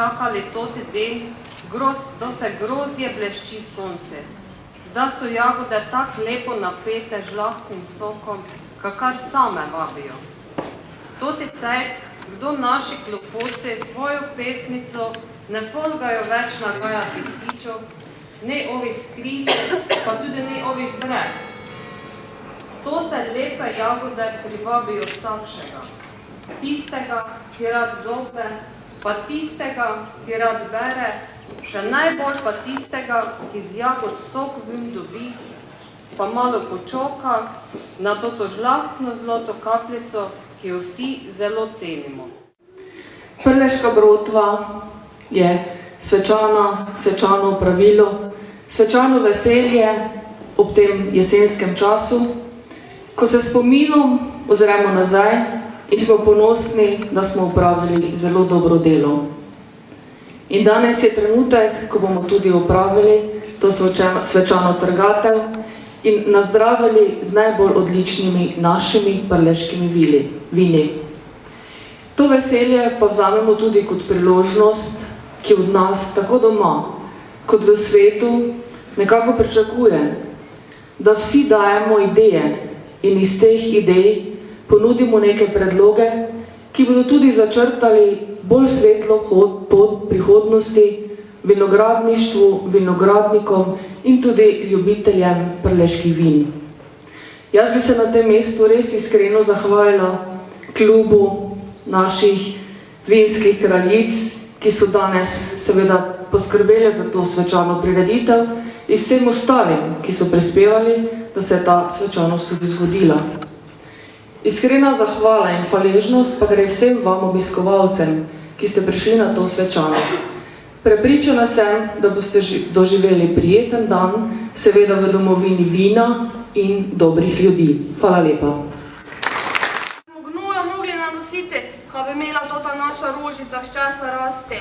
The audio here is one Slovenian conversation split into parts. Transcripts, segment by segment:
čakali toti den, da se grozdje blešči v sonce, da so jagode tako lepo napete žlahtnim sokom, kakor same vabijo. Toti cajt, kdo naši klopoci svojo pesmico ne folgajo več na gajatih ptičov, ne ovih skrij, pa tudi ne ovih brez. Tote lepe jagode privabijo vsakšega, tistega, ki rad zobe, pa tistega, ki rad bere, še najbolj pa tistega, ki z jagod sok vim dobi, pa malo počoka na toto žlahtno zlato kapljico, ki jo vsi zelo cenimo. Prleška brotva je svečano opravilo, svečano veselje ob tem jesenskem času, ko se spominom ozremo nazaj in smo ponosni, da smo opravili zelo dobro delo. In danes je trenutek, ko bomo tudi opravili to svečano trgatev in nazdravili z najbolj odličnimi našimi prleškimi vini. To veselje pa vzamemo tudi kot priložnost, ki od nas tako doma, kot v svetu, nekako pričakuje, da vsi dajemo ideje in iz teh idej ponudimo neke predloge, ki bodo tudi začrtali bolj svetlo pot prihodnosti vinogradništvu, vinogradnikom in tudi ljubiteljem prleških vin. Jaz bi se na tem mestu res iskreno zahvalila klubu naših vinskih kraljic, ki so danes seveda poskrbeli za to svečano prireditev in vsem ostalim, ki so prispevali, da se je ta svečanost tudi zgodila. Iskrena zahvala in hvaležnost pa gre vsem vam obiskovalcem, ki ste prišli na to svečanost. Prepričana sem, da boste doživeli prijeten dan, seveda v domovini vina in dobrih ljudi. Hvala lepa. Gnoja mogli nanositi, ko bi imela tota naša rožica v časa raste.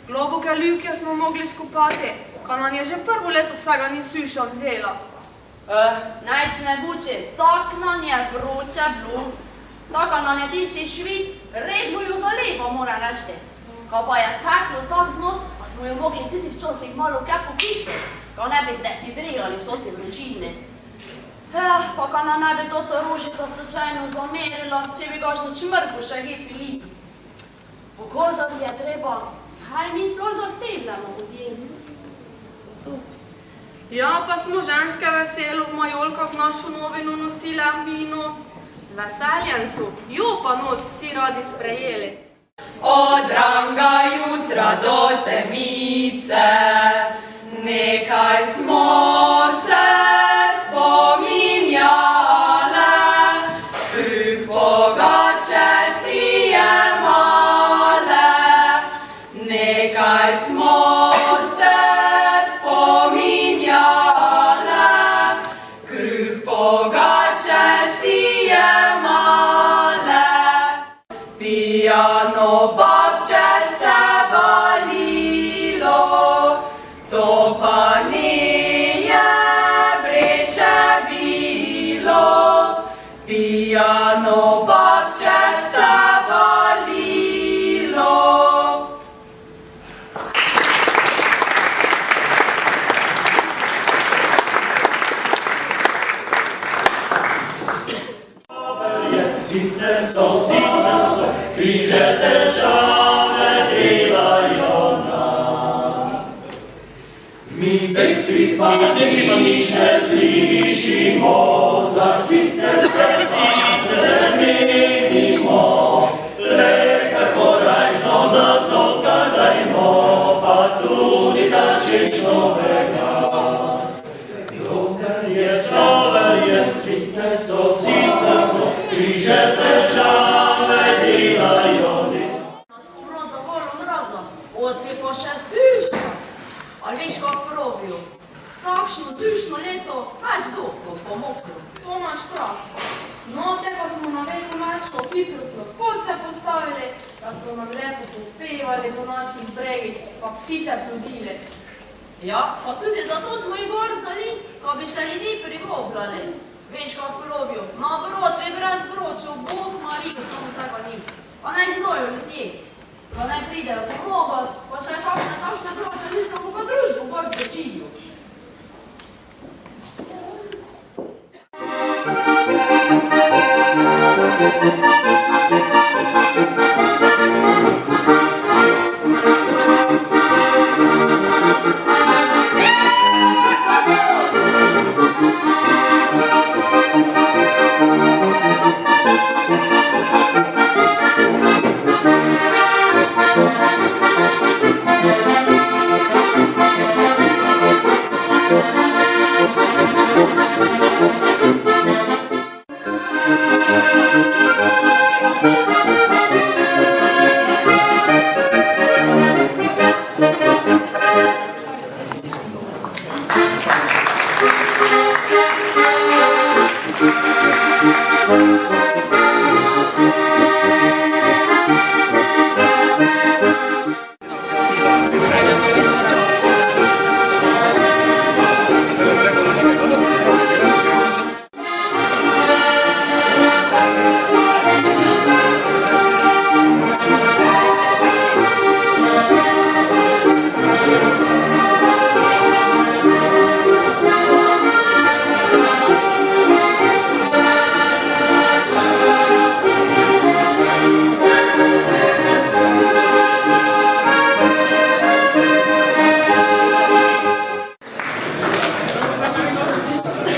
Globoke ljubke smo mogli skupati, ko nam je že prvo leto vsega ni suša vzela. Najč ne buče, tak nam je vroče bilo, tako nam je tisti švic, redno jo za lepo, mora reči. Ko pa je teklo tak znos, pa smo jo mogli tudi včasih malo kaj popiti, ko ne bi ste hidrirali v toti vročini. Pa ko nam ne bi toto rožica slučajno zamerila, če bi gašno čmrku še gej pili. Pokazati je treba, kaj mi sploh zahtevljamo od njih. Ja, pa smo ženske veselo v majolkah našo novino nosile vino. Z veseljem so, jo pa nos vsi radi sprejeli. Od ranga jutra do temice, nekaj smo se spominjale, kruh pogače si jemale, nekaj smo se spominjale, kruh pogače si jemale, pijano babče se valilo, to pa ni je vreče bilo, pijano babče se valilo. Sitnesto, križe težave delajo nam. Mi besed pa nič ne slišimo, za sitne se menimo, le kako rajšno nas odgadajmo, pa tudi da če človeka. Čover je sitnesto, križe težave delajo nam. Nas pomrod za volo mraza, odli pa še zjuška. Ali veš, kak pravijo? Vsakšno zjušno leto več dobro pomoklo. To imaš prav. No, te pa smo na veliko mečko hitro kot se postavili, da so nam lepo popevali po naših bregih, pa ptiče plodili. Ja, pa tudi zato smo jih gordali, ko bi še ljudi privobljali. Veš, kak pravijo, na brod bi brez bročev, Bog Marijo, samo tega ni. Pa naj znojo ljudje. pa naj pridejo pomogot, pa še kakšna vroča ljudstvo po družbu gor dočijo.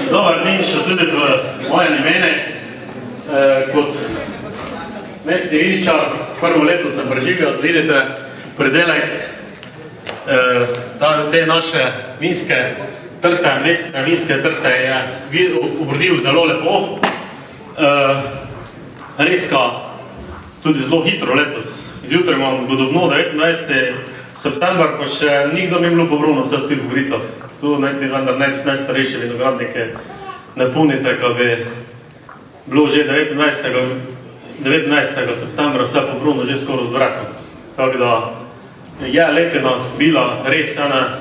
Dobar dan še tudi v moje namene. Kot mestni viničar prvo leto sem preživel, vidite, predelek te naše vinske trte, mestne vinske trte je obrodil zelo lepo. Reska tudi zelo hitro letos. Zjutraj imam godovno 29. september, pa še nikdo mi je bilo pobruno vse spet v Goricah. Tu vendar najstarejše vinogradnike ne punite, ko bi bilo že 19. septembra vse pobruno že skoraj od vrata. Tako da je letina bila res ena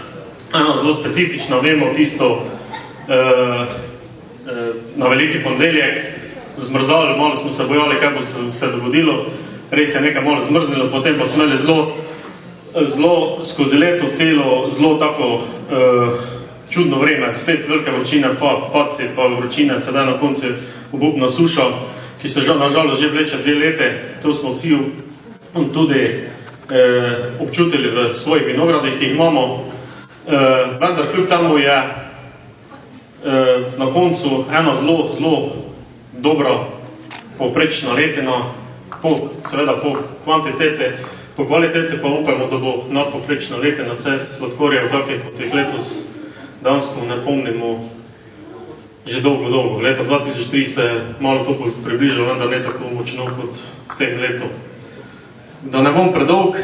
zelo specifična. Vemo tisto na veliki ponedeljek zmrzali, malo smo se bojali, kaj bo se dogodilo. Res je nekaj malo zmrznilo, potem pa smo imeli zelo skozi leto celo, zelo tako čudno vreme, spet velike vročine, pa padci, pa vročine, sedaj na koncu obupna suša, ki se nažalost že vleče 2 lete. To smo vsi tudi občutili v svojih vinogradih, ki jih imamo. Vendar kljub temu je na koncu ena zelo dobra povprečna letina, seveda po kvantitete. Po kvalitete pa upamo, da bo nadpoprečna letina. Vse sladkorjev, take kot je letos, dansko ne pomnimo že dolgo. Leta 2003 se je malo to približalo, vendar ne tako močno kot v tem letu. Da ne bom predolg,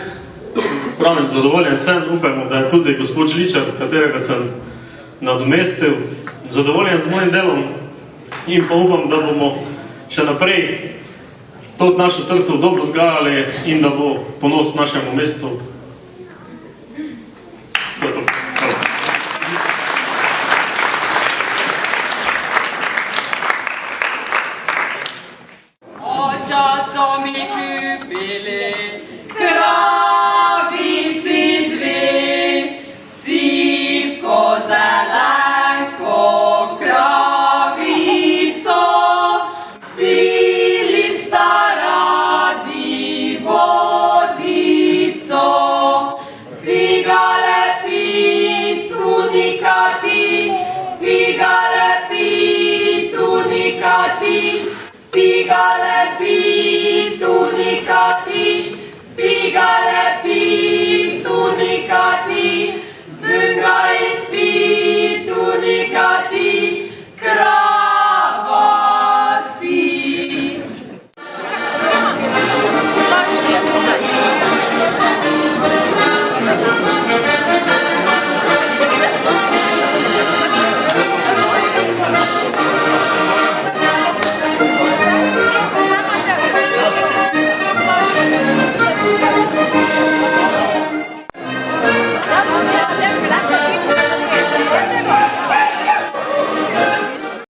pravim, zadovoljen sem, upamo, da je tudi gospod Žličar, katerega sem nadomestil, zadovoljen z mojim delom in pa upam, da bomo še naprej to našo trto dobro vzgajali in da bo ponos našemu mestu. To je to. Oča so mi kupili